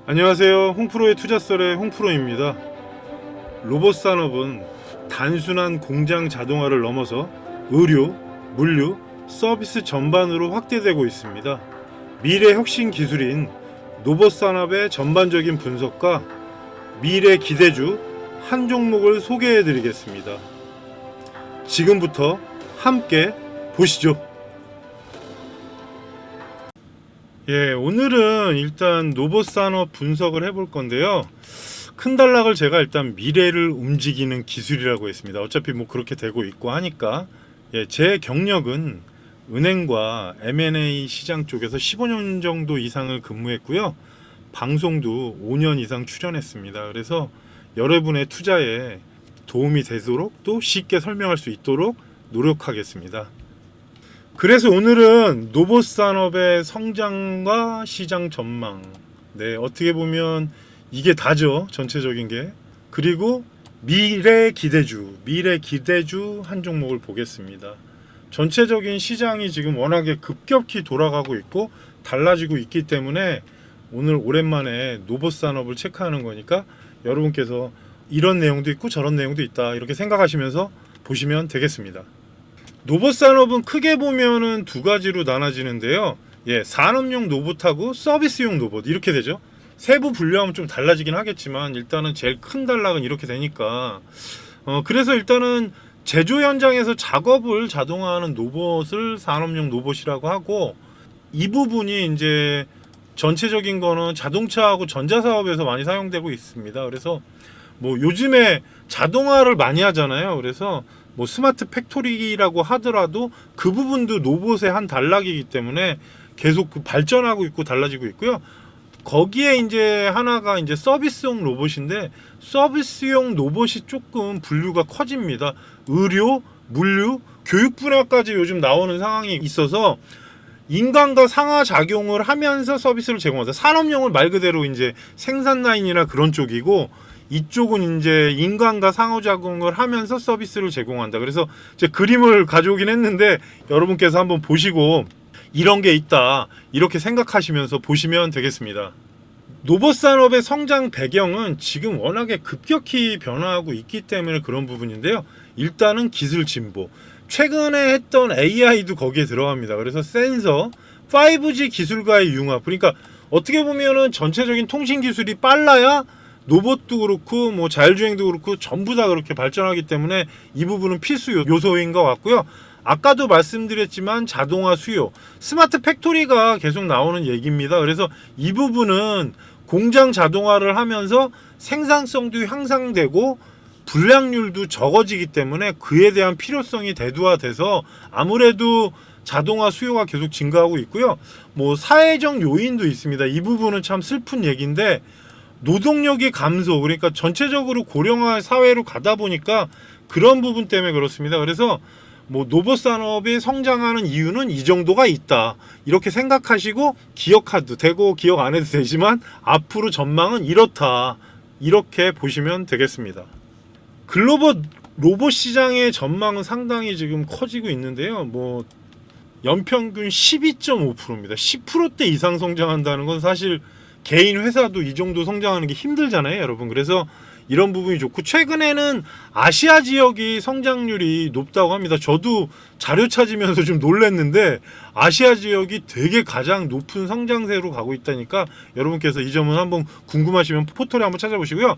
안녕하세요. 홍프로의 투자썰의 홍프로입니다. 로봇 산업은 단순한 공장 자동화를 넘어서 의료, 물류, 서비스 전반으로 확대되고 있습니다. 미래 혁신 기술인 로봇 산업의 전반적인 분석과 미래 기대주 한 종목을 소개해 드리겠습니다. 지금부터 함께 보시죠. 오늘은 일단 로봇 산업 분석을 해볼 건데요. 큰 단락을 제가 일단 미래를 움직이는 기술이라고 했습니다. 어차피 뭐 그렇게 되고 있고 하니까. 제 경력은 은행과 M&A 시장 쪽에서 15년 정도 이상을 근무했고요. 방송도 5년 이상 출연했습니다. 그래서 여러분의 투자에 도움이 되도록 또 쉽게 설명할 수 있도록 노력하겠습니다. 그래서 오늘은 로봇 산업의 성장과 시장 전망. 어떻게 보면 이게 다죠. 전체적인 게. 그리고 미래 기대주 한 종목을 보겠습니다. 전체적인 시장이 지금 워낙에 급격히 돌아가고 있고 달라지고 있기 때문에 오늘 오랜만에 로봇 산업을 체크하는 거니까 여러분께서 이런 내용도 있고 저런 내용도 있다. 이렇게 생각하시면서 보시면 되겠습니다. 로봇 산업은 크게 보면은 두 가지로 나눠지는데요. 산업용 로봇하고 서비스용 로봇 이렇게 되죠. 세부 분류하면 좀 달라지긴 하겠지만 일단은 제일 큰 단락은 이렇게 되니까 그래서 일단은 제조 현장에서 작업을 자동화하는 로봇을 산업용 로봇이라고 하고 이 부분이 이제 전체적인 거는 자동차하고 전자 사업에서 많이 사용되고 있습니다. 그래서 뭐 요즘에 자동화를 많이 하잖아요. 그래서 뭐 스마트 팩토리라고 하더라도 그 부분도 로봇의 한 단락이기 때문에 계속 발전하고 있고 달라지고 있고요. 거기에 이제 하나가 이제 서비스용 로봇인데 서비스용 로봇이 조금 분류가 커집니다. 의료, 물류, 교육 분야까지 요즘 나오는 상황이 있어서 인간과 상하작용을 하면서 서비스를 제공한다. 산업용은 말 그대로 이제 생산 라인이나 그런 쪽이고 이쪽은 이제 인간과 상호작용을 하면서 서비스를 제공한다. 그래서 이제 그림을 가져오긴 했는데 여러분께서 한번 보시고 이런 게 있다. 이렇게 생각하시면서 보시면 되겠습니다. 로봇 산업의 성장 배경은 지금 워낙에 급격히 변화하고 있기 때문에 그런 부분인데요. 일단은 기술 진보. 최근에 했던 AI도 거기에 들어갑니다. 그래서 센서, 5G 기술과의 융합. 그러니까 어떻게 보면은 전체적인 통신 기술이 빨라야 로봇도 그렇고 뭐 자율주행도 그렇고 전부 다 그렇게 발전하기 때문에 이 부분은 필수 요소인 것 같고요. 아까도 말씀드렸지만 자동화 수요, 스마트 팩토리가 계속 나오는 얘기입니다. 그래서 이 부분은 공장 자동화를 하면서 생산성도 향상되고 불량률도 적어지기 때문에 그에 대한 필요성이 대두화돼서 아무래도 자동화 수요가 계속 증가하고 있고요. 뭐 사회적 요인도 있습니다. 이 부분은 참 슬픈 얘기인데 노동력의 감소, 그러니까 전체적으로 고령화 사회로 가다 보니까 그런 부분 때문에 그렇습니다. 그래서 뭐 로봇 산업이 성장하는 이유는 이 정도가 있다. 이렇게 생각하시고 기억해도 되고 기억 안 해도 되지만 앞으로 전망은 이렇다. 이렇게 보시면 되겠습니다. 글로벌 로봇 시장의 전망은 상당히 지금 커지고 있는데요. 뭐 연평균 12.5%입니다. 10%대 이상 성장한다는 건 사실 개인 회사도 이 정도 성장하는 게 힘들잖아요, 여러분. 그래서 이런 부분이 좋고 최근에는 아시아 지역이 성장률이 높다고 합니다. 저도 자료 찾으면서 좀 놀랐는데 아시아 지역이 되게 가장 높은 성장세로 가고 있다니까 여러분께서 이 점은 한번 궁금하시면 포털에 한번 찾아보시고요.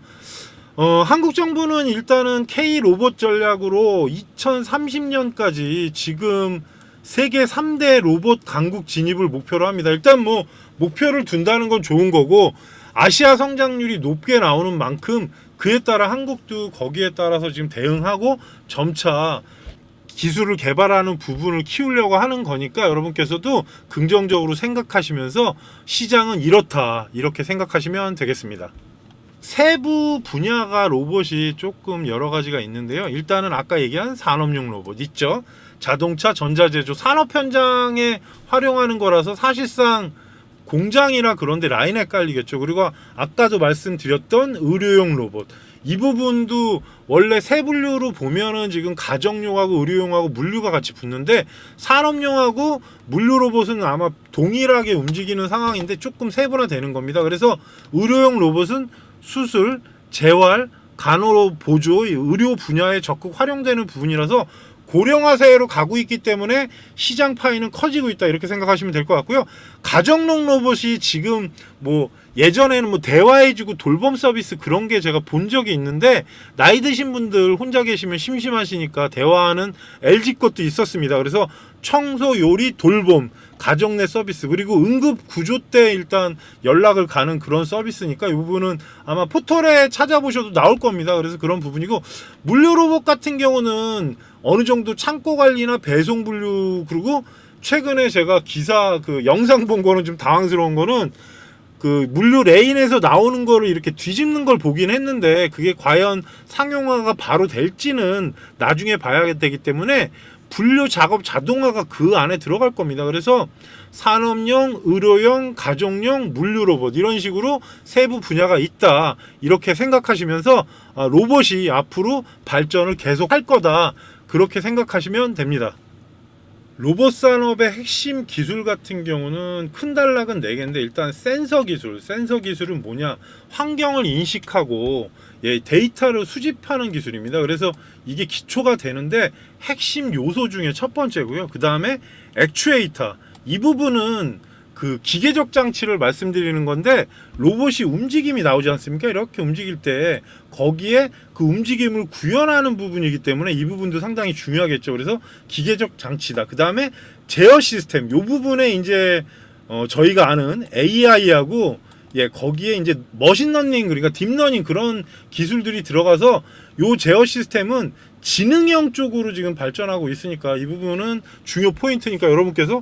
한국 정부는 일단은 K 로봇 전략으로 2030년까지 지금 세계 3대 로봇 강국 진입을 목표로 합니다. 일단 뭐 목표를 둔다는 건 좋은 거고 아시아 성장률이 높게 나오는 만큼 그에 따라 한국도 거기에 따라서 지금 대응하고 점차 기술을 개발하는 부분을 키우려고 하는 거니까 여러분께서도 긍정적으로 생각하시면서 시장은 이렇다 이렇게 생각하시면 되겠습니다. 세부 분야가 로봇이 조금 여러 가지가 있는데요. 일단은 아까 얘기한 산업용 로봇 있죠. 자동차, 전자제조, 산업 현장에 활용하는 거라서 사실상 공장이나 그런 데 라인에 깔리겠죠. 그리고 아까도 말씀드렸던 의료용 로봇. 이 부분도 원래 세 분류로 보면은 지금 가정용하고 의료용하고 물류가 같이 붙는데 산업용하고 물류 로봇은 아마 동일하게 움직이는 상황인데 조금 세분화되는 겁니다. 그래서 의료용 로봇은 수술, 재활, 간호 보조, 의료 분야에 적극 활용되는 부분이라서 고령화사회로 가고 있기 때문에 시장 파이는 커지고 있다 이렇게 생각하시면 될 것 같고요. 가정용 로봇이 지금 뭐 예전에는 뭐 대화해주고 돌봄 서비스 그런 게 제가 본 적이 있는데 나이 드신 분들 혼자 계시면 심심하시니까 대화하는 LG 것도 있었습니다. 그래서 청소, 요리, 돌봄, 가정 내 서비스 그리고 응급 구조 때 일단 연락을 가는 그런 서비스니까 이 부분은 아마 포털에 찾아보셔도 나올 겁니다. 그래서 그런 부분이고 물류 로봇 같은 경우는 어느 정도 창고 관리나 배송 분류 그리고 최근에 제가 기사 그 영상 본 거는 좀 당황스러운 거는 그 물류 레인에서 나오는 거를 이렇게 뒤집는 걸 보긴 했는데 그게 과연 상용화가 바로 될지는 나중에 봐야 되기 때문에 분류 작업 자동화가 그 안에 들어갈 겁니다. 그래서 산업용, 의료용, 가정용, 물류 로봇 이런 식으로 세부 분야가 있다. 이렇게 생각하시면서 로봇이 앞으로 발전을 계속 할 거다. 그렇게 생각하시면 됩니다. 로봇 산업의 핵심 기술 같은 경우는 큰 단락은 4개인데 일단 센서 기술은 뭐냐? 환경을 인식하고 데이터를 수집하는 기술입니다. 그래서 이게 기초가 되는데 핵심 요소 중에 첫 번째고요. 그 다음에 액추에이터 이 부분은 그 기계적 장치를 말씀드리는 건데 로봇이 움직임이 나오지 않습니까? 이렇게 움직일 때 거기에 그 움직임을 구현하는 부분이기 때문에 이 부분도 상당히 중요하겠죠. 그래서 기계적 장치다. 그 다음에 제어 시스템 이 부분에 이제 저희가 아는 AI하고 거기에 이제 머신러닝 그러니까 딥러닝 그런 기술들이 들어가서 요 제어 시스템은 지능형 쪽으로 지금 발전하고 있으니까 이 부분은 중요 포인트니까 여러분께서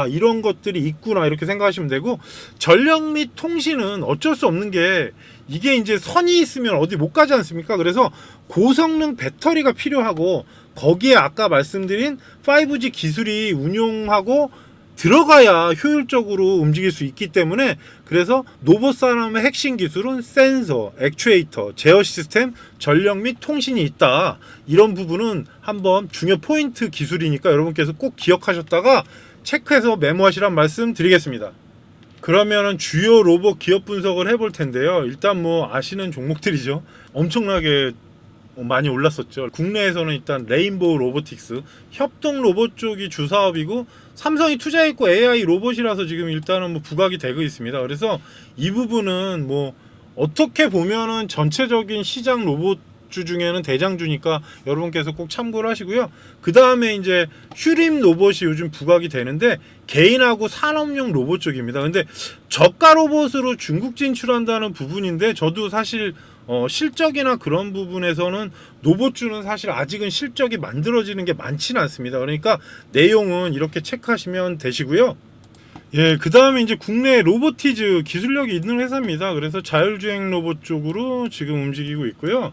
이런 것들이 있구나 이렇게 생각하시면 되고 전력 및 통신은 어쩔 수 없는 게 이게 이제 선이 있으면 어디 못 가지 않습니까? 그래서 고성능 배터리가 필요하고 거기에 아까 말씀드린 5G 기술이 운용하고 들어가야 효율적으로 움직일 수 있기 때문에 그래서 로봇 산업의 핵심 기술은 센서, 액추에이터, 제어 시스템, 전력 및 통신이 있다. 이런 부분은 한번 중요 포인트 기술이니까 여러분께서 꼭 기억하셨다가 체크해서 메모하시란 말씀 드리겠습니다. 그러면은 주요 로봇 기업 분석을 해볼 텐데요. 일단 뭐 아시는 종목들이죠. 엄청나게 많이 올랐었죠. 국내에서는 일단 레인보우 로보틱스, 협동 로봇 쪽이 주사업이고 삼성이 투자했고 AI 로봇이라서 지금 일단은 뭐 부각이 되고 있습니다. 그래서 이 부분은 뭐 어떻게 보면은 전체적인 시장 로봇주 중에는 대장주니까 여러분께서 꼭 참고를 하시고요. 그 다음에 이제 휴림 로봇이 요즘 부각이 되는데 개인하고 산업용 로봇 쪽입니다. 근데 저가 로봇으로 중국 진출한다는 부분인데 저도 사실 실적이나 그런 부분에서는 로봇주는 사실 아직은 실적이 만들어지는 게 많지는 않습니다. 그러니까 내용은 이렇게 체크하시면 되시고요. 그 다음에 이제 국내 로보티즈 기술력이 있는 회사입니다. 그래서 자율주행 로봇 쪽으로 지금 움직이고 있고요.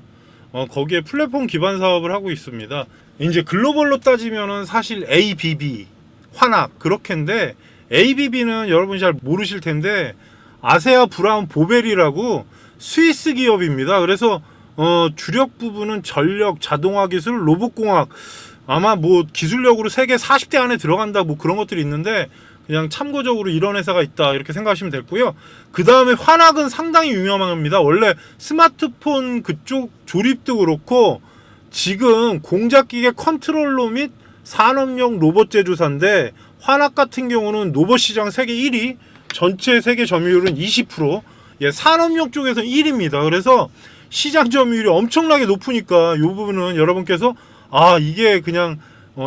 거기에 플랫폼 기반 사업을 하고 있습니다. 이제 글로벌로 따지면은 사실 ABB, 환학 그렇게인데 ABB는 여러분이 잘 모르실 텐데 아세아 브라운 보벨이라고 스위스 기업입니다. 그래서 주력 부분은 전력, 자동화 기술, 로봇공학 아마 뭐 기술력으로 세계 40대 안에 들어간다 뭐 그런 것들이 있는데 그냥 참고적으로 이런 회사가 있다 이렇게 생각하시면 됐고요. 그 다음에 환학은 상당히 유명합니다. 원래 스마트폰 그쪽 조립도 그렇고 지금 공작기계 컨트롤러 및 산업용 로봇 제조사인데 환학 같은 경우는 로봇 시장 세계 1위, 전체 세계 점유율은 20%, 산업용 쪽에서 1위입니다. 그래서 시장 점유율이 엄청나게 높으니까 이 부분은 여러분께서 이게 그냥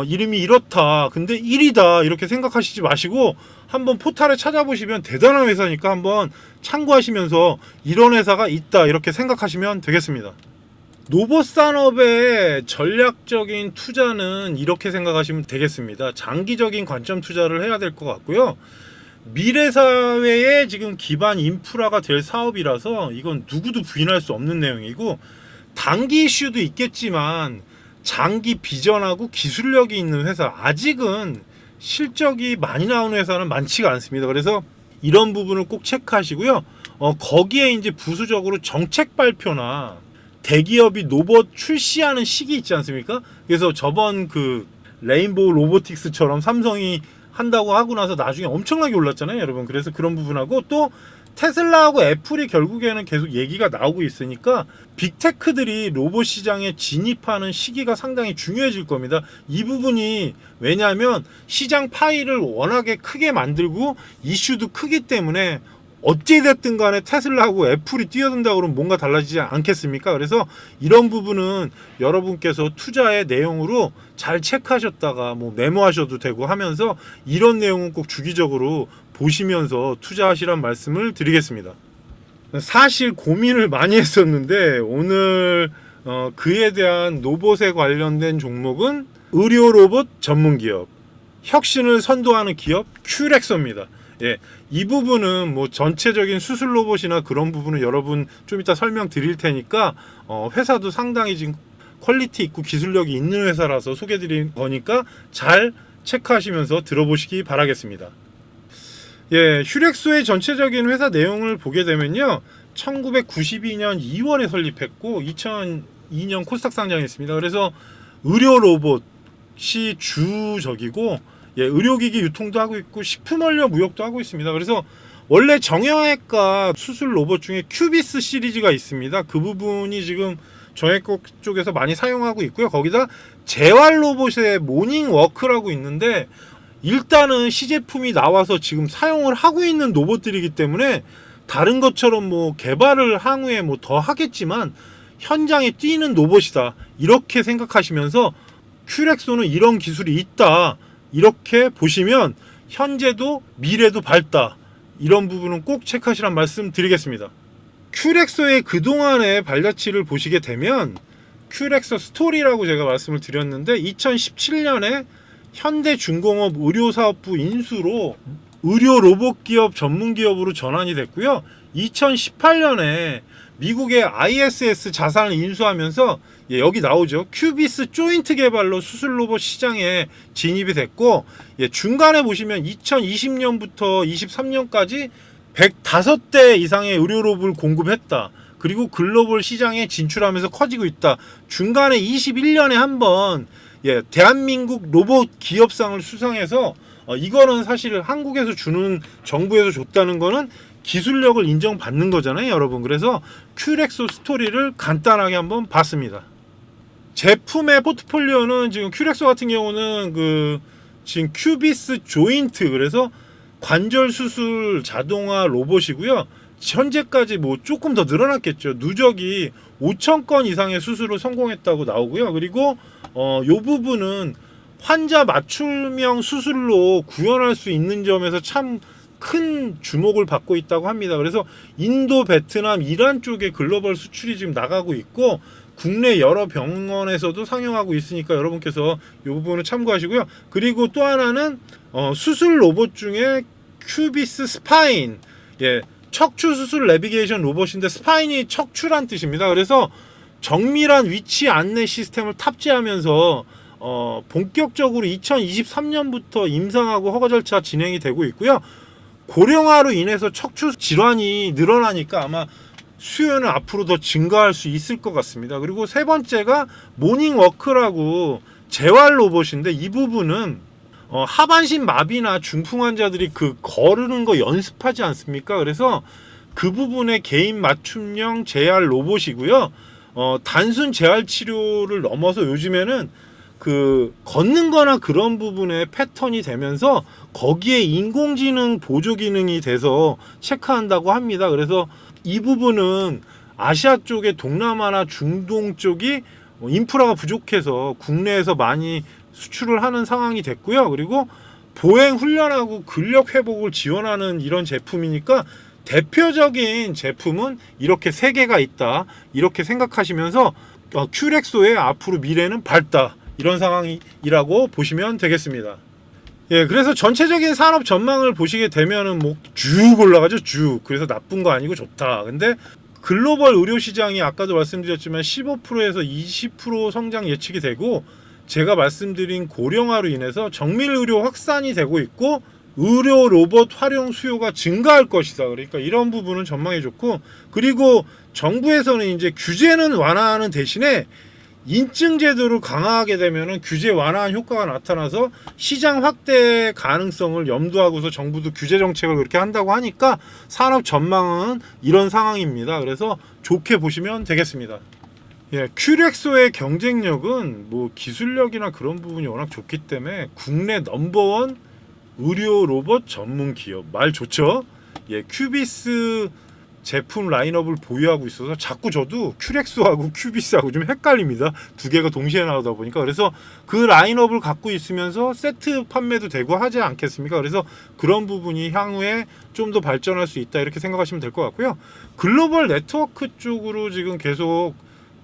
이름이 이렇다 근데 1위다 이렇게 생각하시지 마시고 한번 포털에 찾아보시면 대단한 회사니까 한번 참고하시면서 이런 회사가 있다 이렇게 생각하시면 되겠습니다. 로봇 산업의 전략적인 투자는 이렇게 생각하시면 되겠습니다. 장기적인 관점 투자를 해야 될 것 같고요. 미래 사회의 지금 기반 인프라가 될 사업이라서 이건 누구도 부인할 수 없는 내용이고 단기 이슈도 있겠지만 장기 비전하고 기술력이 있는 회사 아직은 실적이 많이 나오는 회사는 많지가 않습니다. 그래서 이런 부분을 꼭 체크하시고요. 거기에 이제 부수적으로 정책 발표나 대기업이 로봇 출시하는 시기 있지 않습니까? 그래서 저번 그 레인보우 로보틱스처럼 삼성이 한다고 하고 나서 나중에 엄청나게 올랐잖아요, 여러분. 그래서 그런 부분하고 또 테슬라하고 애플이 결국에는 계속 얘기가 나오고 있으니까 빅테크들이 로봇 시장에 진입하는 시기가 상당히 중요해질 겁니다. 이 부분이 왜냐하면 시장 파이를 워낙에 크게 만들고 이슈도 크기 때문에 어찌됐든 간에 테슬라하고 애플이 뛰어든다 그러면 뭔가 달라지지 않겠습니까? 그래서 이런 부분은 여러분께서 투자의 내용으로 잘 체크하셨다가 뭐 메모하셔도 되고 하면서 이런 내용은 꼭 주기적으로 보시면서 투자하시란 말씀을 드리겠습니다. 사실 고민을 많이 했었는데 오늘 그에 대한 로봇에 관련된 종목은 의료 로봇 전문 기업, 혁신을 선도하는 기업 큐렉소입니다. 예, 이 부분은 뭐 전체적인 수술 로봇이나 그런 부분은 여러분 좀 이따 설명드릴 테니까 회사도 상당히 지금 퀄리티 있고 기술력이 있는 회사라서 소개드린 거니까 잘 체크하시면서 들어보시기 바라겠습니다. 예, 휴렉소의 전체적인 회사 내용을 보게 되면요, 1992년 2월에 설립했고 2002년 코스닥 상장했습니다. 그래서 의료 로봇이 주적이고, 예, 의료기기 유통도 하고 있고 식품 원료 무역도 하고 있습니다. 그래서 원래 정형외과 수술 로봇 중에 큐비스 시리즈가 있습니다. 그 부분이 지금 정형외과 쪽에서 많이 사용하고 있고요. 거기다 재활 로봇의 모닝워크라고 있는데 일단은 시제품이 나와서 지금 사용을 하고 있는 로봇들이기 때문에 다른 것처럼 뭐 개발을 향후에 뭐 더 하겠지만 현장에 뛰는 로봇이다, 이렇게 생각하시면서 큐렉소는 이런 기술이 있다, 이렇게 보시면 현재도 미래도 밝다, 이런 부분은 꼭 체크하시란 말씀 드리겠습니다. 큐렉소의 그동안의 발자취를 보시게 되면 큐렉소 스토리라고 제가 말씀을 드렸는데 2017년에 현대중공업 의료사업부 인수로 의료 로봇 기업 전문 기업으로 전환이 됐고요. 2018년에 미국의 ISS 자산을 인수하면서, 예, 여기 나오죠, 큐비스 조인트 개발로 수술 로봇 시장에 진입이 됐고, 예, 중간에 보시면 2020년부터 23년까지 105대 이상의 의료 로봇을 공급했다. 그리고 글로벌 시장에 진출하면서 커지고 있다. 중간에 21년에 한번, 예, 대한민국 로봇 기업상을 수상해서 이거는 사실 한국에서 주는, 정부에서 줬다는 거는 기술력을 인정받는 거잖아요, 여러분. 그래서 큐렉소 스토리를 간단하게 한번 봤습니다. 제품의 포트폴리오는 지금 큐렉소 같은 경우는 지금 큐비스 조인트, 그래서 관절 수술 자동화 로봇이고요. 현재까지 뭐 조금 더 늘어났겠죠. 누적이 5,000건 이상의 수술을 성공했다고 나오고요. 그리고 요 부분은 환자 맞춤형 수술로 구현할 수 있는 점에서 참 큰 주목을 받고 있다고 합니다. 그래서 인도, 베트남, 이란 쪽에 글로벌 수출이 지금 나가고 있고 국내 여러 병원에서도 상용하고 있으니까 여러분께서 이 부분을 참고하시고요. 그리고 또 하나는 수술 로봇 중에 큐비스 스파인, 예, 척추 수술 내비게이션 로봇인데 스파인이 척추란 뜻입니다. 그래서 정밀한 위치 안내 시스템을 탑재하면서 본격적으로 2023년부터 임상하고 허가 절차 진행이 되고 있고요. 고령화로 인해서 척추 질환이 늘어나니까 아마 수요는 앞으로 더 증가할 수 있을 것 같습니다. 그리고 세 번째가 모닝워크라고 재활 로봇인데 이 부분은 하반신 마비나 중풍 환자들이 거르는 거 연습하지 않습니까? 그래서 그 부분의 개인 맞춤형 재활 로봇이고요. 단순 재활 치료를 넘어서 요즘에는 걷는 거나 그런 부분에 패턴이 되면서 거기에 인공지능 보조 기능이 돼서 체크한다고 합니다. 그래서 이 부분은 아시아 쪽에 동남아나 중동 쪽이 인프라가 부족해서 국내에서 많이 수출을 하는 상황이 됐고요. 그리고 보행 훈련하고 근력 회복을 지원하는 이런 제품이니까 대표적인 제품은 이렇게 세 개가 있다, 이렇게 생각하시면서 큐렉소의 앞으로 미래는 밝다, 이런 상황이라고 보시면 되겠습니다. 예, 그래서 전체적인 산업 전망을 보시게 되면은 뭐 쭉 올라가죠, 쭉. 그래서 나쁜 거 아니고 좋다. 근데 글로벌 의료 시장이 아까도 말씀드렸지만 15%에서 20% 성장 예측이 되고, 제가 말씀드린 고령화로 인해서 정밀 의료 확산이 되고 있고, 의료 로봇 활용 수요가 증가할 것이다. 그러니까 이런 부분은 전망이 좋고, 그리고 정부에서는 이제 규제는 완화하는 대신에 인증 제도를 강화하게 되면은 규제 완화한 효과가 나타나서 시장 확대 가능성을 염두하고서 정부도 규제 정책을 그렇게 한다고 하니까 산업 전망은 이런 상황입니다. 그래서 좋게 보시면 되겠습니다. 예, 큐렉소의 경쟁력은 뭐 기술력이나 그런 부분이 워낙 좋기 때문에 국내 넘버원 의료 로봇 전문 기업, 말 좋죠? 예, 큐비스 제품 라인업을 보유하고 있어서 자꾸 저도 큐렉소하고 큐비스하고 좀 헷갈립니다. 두 개가 동시에 나오다 보니까. 그래서 그 라인업을 갖고 있으면서 세트 판매도 되고 하지 않겠습니까? 그래서 그런 부분이 향후에 좀 더 발전할 수 있다, 이렇게 생각하시면 될 것 같고요. 글로벌 네트워크 쪽으로 지금 계속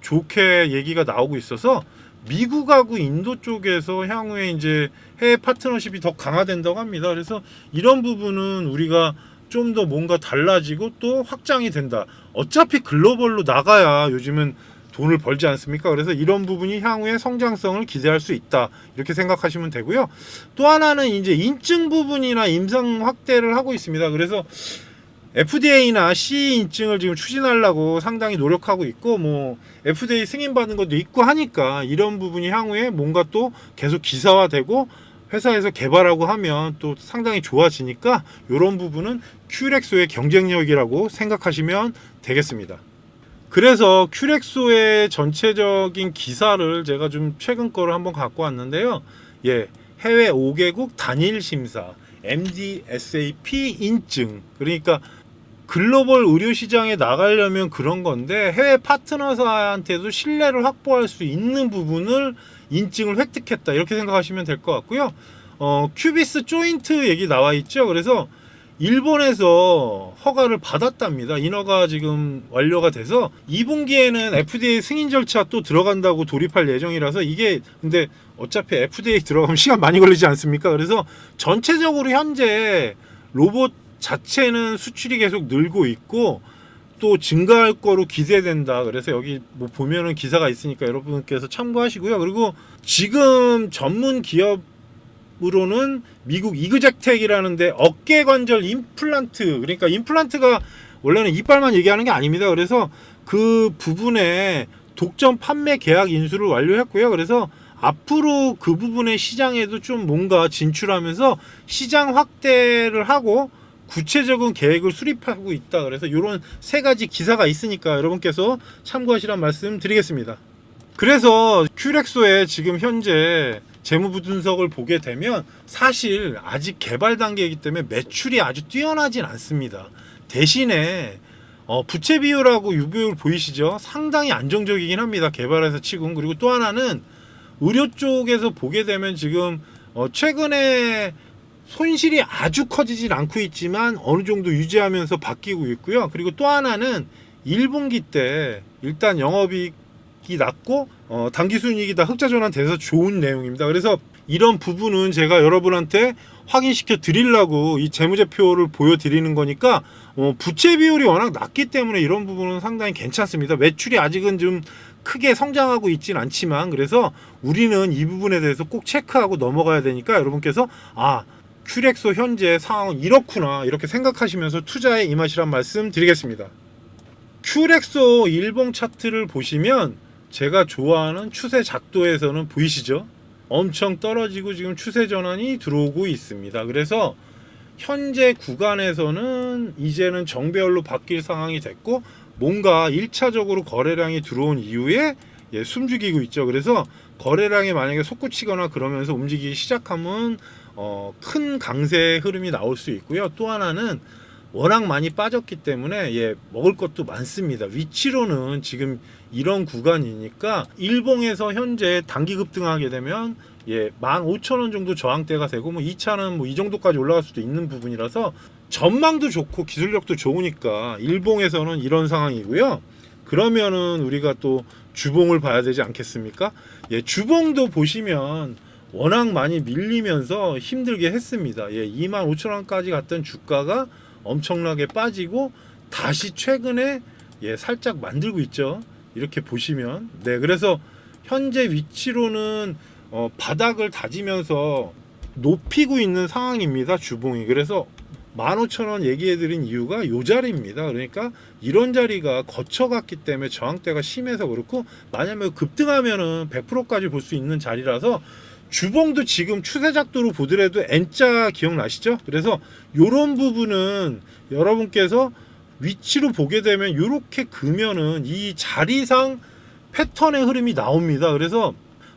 좋게 얘기가 나오고 있어서 미국하고 인도 쪽에서 향후에 이제 해외 파트너십이 더 강화된다고 합니다. 그래서 이런 부분은 우리가 좀 더 뭔가 달라지고 또 확장이 된다. 어차피 글로벌로 나가야 요즘은 돈을 벌지 않습니까? 그래서 이런 부분이 향후에 성장성을 기대할 수 있다, 이렇게 생각하시면 되고요. 또 하나는 이제 인증 부분이나 임상 확대를 하고 있습니다. 그래서 FDA나 CE 인증을 지금 추진하려고 상당히 노력하고 있고, 뭐 FDA 승인 받는 것도 있고 하니까 이런 부분이 향후에 뭔가 또 계속 기사화되고 회사에서 개발하고 하면 또 상당히 좋아지니까 이런 부분은 큐렉소의 경쟁력이라고 생각하시면 되겠습니다. 그래서 큐렉소의 전체적인 기사를 제가 좀 최근 거를 한번 갖고 왔는데요. 예, 해외 5개국 단일 심사, MDSAP 인증, 그러니까 글로벌 의료 시장에 나가려면 그런 건데 해외 파트너사한테도 신뢰를 확보할 수 있는 부분을 인증을 획득했다, 이렇게 생각하시면 될 것 같고요. 큐비스 조인트 얘기 나와 있죠. 그래서 일본에서 허가를 받았답니다. 인허가 지금 완료가 돼서 2분기에는 FDA 승인 절차 또 들어간다고 돌입할 예정이라서, 이게 근데 어차피 FDA 들어가면 시간 많이 걸리지 않습니까? 그래서 전체적으로 현재 로봇 자체는 수출이 계속 늘고 있고 또 증가할 거로 기대된다. 그래서 여기 뭐 보면은 기사가 있으니까 여러분께서 참고하시고요. 그리고 지금 전문 기업으로는 미국 이그젝텍이라는데 어깨 관절 임플란트, 그러니까 임플란트가 원래는 이빨만 얘기하는 게 아닙니다. 그래서 그 부분에 독점 판매 계약 인수를 완료했고요. 그래서 앞으로 그 부분의 시장에도 좀 뭔가 진출하면서 시장 확대를 하고 구체적인 계획을 수립하고 있다. 그래서 이런 세 가지 기사가 있으니까 여러분께서 참고하시란 말씀 드리겠습니다. 그래서 큐렉소의 지금 현재 재무 분석을 보게 되면 사실 아직 개발 단계이기 때문에 매출이 아주 뛰어나진 않습니다. 대신에 부채 비율하고 유보율 보이시죠? 상당히 안정적이긴 합니다. 개발해서 치곤. 그리고 또 하나는 의료 쪽에서 보게 되면 지금 최근에 손실이 아주 커지진 않고 있지만 어느 정도 유지하면서 바뀌고 있고요. 그리고 또 하나는 1분기 때 일단 영업이익이 낮고 당기순이익이 다 흑자 전환돼서 좋은 내용입니다. 그래서 이런 부분은 제가 여러분한테 확인시켜 드리려고 이 재무제표를 보여드리는 거니까 부채 비율이 워낙 낮기 때문에 이런 부분은 상당히 괜찮습니다. 매출이 아직은 좀 크게 성장하고 있진 않지만, 그래서 우리는 이 부분에 대해서 꼭 체크하고 넘어가야 되니까 여러분께서 큐렉소 현재 상황은 이렇구나, 이렇게 생각하시면서 투자에 임하시란 말씀 드리겠습니다. 큐렉소 일봉 차트를 보시면 제가 좋아하는 추세 작도에서는 보이시죠? 엄청 떨어지고 지금 추세 전환이 들어오고 있습니다. 그래서 현재 구간에서는 이제는 정배열로 바뀔 상황이 됐고, 뭔가 1차적으로 거래량이 들어온 이후에 숨죽이고 있죠. 그래서 거래량이 만약에 솟구치거나 그러면서 움직이기 시작하면 큰 강세의 흐름이 나올 수 있고요. 또 하나는 워낙 많이 빠졌기 때문에 먹을 것도 많습니다. 위치로는 지금 이런 구간이니까 일봉에서 현재 단기 급등하게 되면 15,000원 정도 저항대가 되고, 뭐 2차는 뭐 이 정도까지 올라갈 수도 있는 부분이라서 전망도 좋고 기술력도 좋으니까 일봉에서는 이런 상황이고요. 그러면은 우리가 또 주봉을 봐야 되지 않겠습니까? 주봉도 보시면 워낙 많이 밀리면서 힘들게 했습니다. 25,000원까지 갔던 주가가 엄청나게 빠지고 다시 최근에 살짝 만들고 있죠. 이렇게 보시면 그래서 현재 위치로는 바닥을 다지면서 높이고 있는 상황입니다. 주봉이. 그래서 15,000원 얘기해드린 이유가 요 자리입니다. 그러니까 이런 자리가 거쳐갔기 때문에 저항대가 심해서 그렇고, 만약에 급등하면은 100%까지 볼 수 있는 자리라서, 주봉도 지금 추세작도로 보더라도 N자 기억나시죠? 그래서 요런 부분은 여러분께서 위치로 보게 되면 요렇게 그면은 이 자리상 패턴의 흐름이 나옵니다. 그래서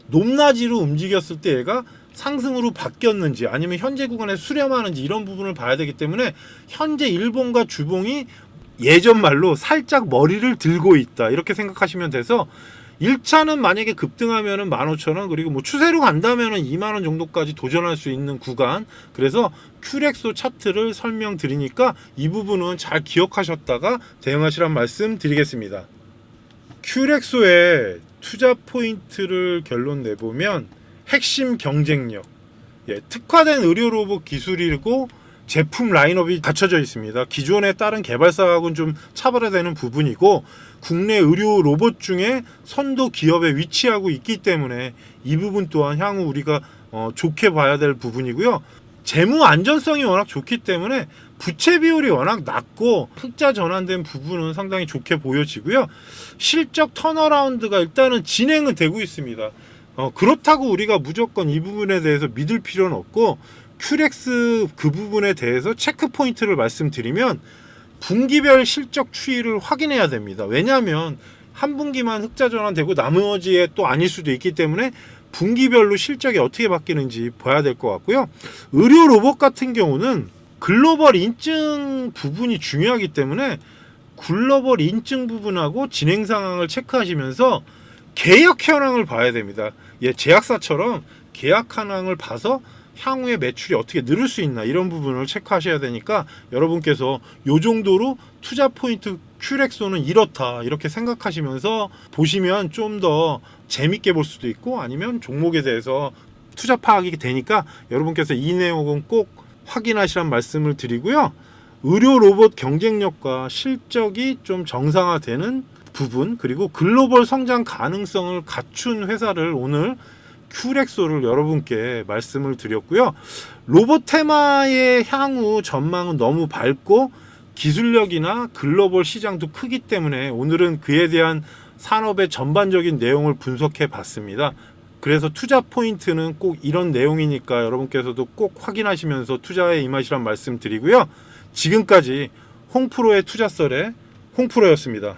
높낮이로 움직였을 때 얘가 상승으로 바뀌었는지 아니면 현재 구간에 수렴하는지 이런 부분을 봐야 되기 때문에, 현재 일봉과 주봉이 예전 말로 살짝 머리를 들고 있다 이렇게 생각하시면 돼서, 1차는 만약에 급등하면은 15,000원, 그리고 뭐 추세로 간다면은 20,000원 정도까지 도전할 수 있는 구간. 그래서 큐렉소 차트를 설명드리니까 이 부분은 잘 기억하셨다가 대응하시란 말씀 드리겠습니다. 큐렉소의 투자 포인트를 결론 내보면, 핵심 경쟁력, 특화된 의료 로봇 기술이고 제품 라인업이 갖춰져 있습니다. 기존에 다른 개발사하고는 좀 차별화되는 부분이고, 국내 의료 로봇 중에 선도 기업에 위치하고 있기 때문에 이 부분 또한 향후 우리가 좋게 봐야 될 부분이고요. 재무 안전성이 워낙 좋기 때문에 부채 비율이 워낙 낮고 흑자 전환된 부분은 상당히 좋게 보여지고요. 실적 턴어라운드가 일단은 진행은 되고 있습니다. 그렇다고 우리가 무조건 이 부분에 대해서 믿을 필요는 없고, 큐렉스 그 부분에 대해서 체크 포인트를 말씀드리면, 분기별 실적 추이를 확인해야 됩니다. 왜냐하면 한 분기만 흑자 전환되고 나머지에 또 아닐 수도 있기 때문에 분기별로 실적이 어떻게 바뀌는지 봐야 될 것 같고요. 의료 로봇 같은 경우는 글로벌 인증 부분이 중요하기 때문에 글로벌 인증 부분하고 진행 상황을 체크하시면서 계약 현황을 봐야 됩니다. 제약사처럼 계약 현황을 봐서 향후에 매출이 어떻게 늘을 수 있나 이런 부분을 체크하셔야 되니까, 여러분께서 요 정도로 투자 포인트 큐렉소는 이렇다 이렇게 생각하시면서 보시면 좀 더 재밌게 볼 수도 있고, 아니면 종목에 대해서 투자 파악이 되니까 여러분께서 이 내용은 꼭 확인하시란 말씀을 드리고요. 의료 로봇 경쟁력과 실적이 좀 정상화되는 부분, 그리고 글로벌 성장 가능성을 갖춘 회사를 오늘 큐렉소를 여러분께 말씀을 드렸고요. 로봇 테마의 향후 전망은 너무 밝고 기술력이나 글로벌 시장도 크기 때문에 오늘은 그에 대한 산업의 전반적인 내용을 분석해 봤습니다. 그래서 투자 포인트는 꼭 이런 내용이니까 여러분께서도 꼭 확인하시면서 투자에 임하시란 말씀 드리고요. 지금까지 홍프로의 투자설의 홍프로였습니다.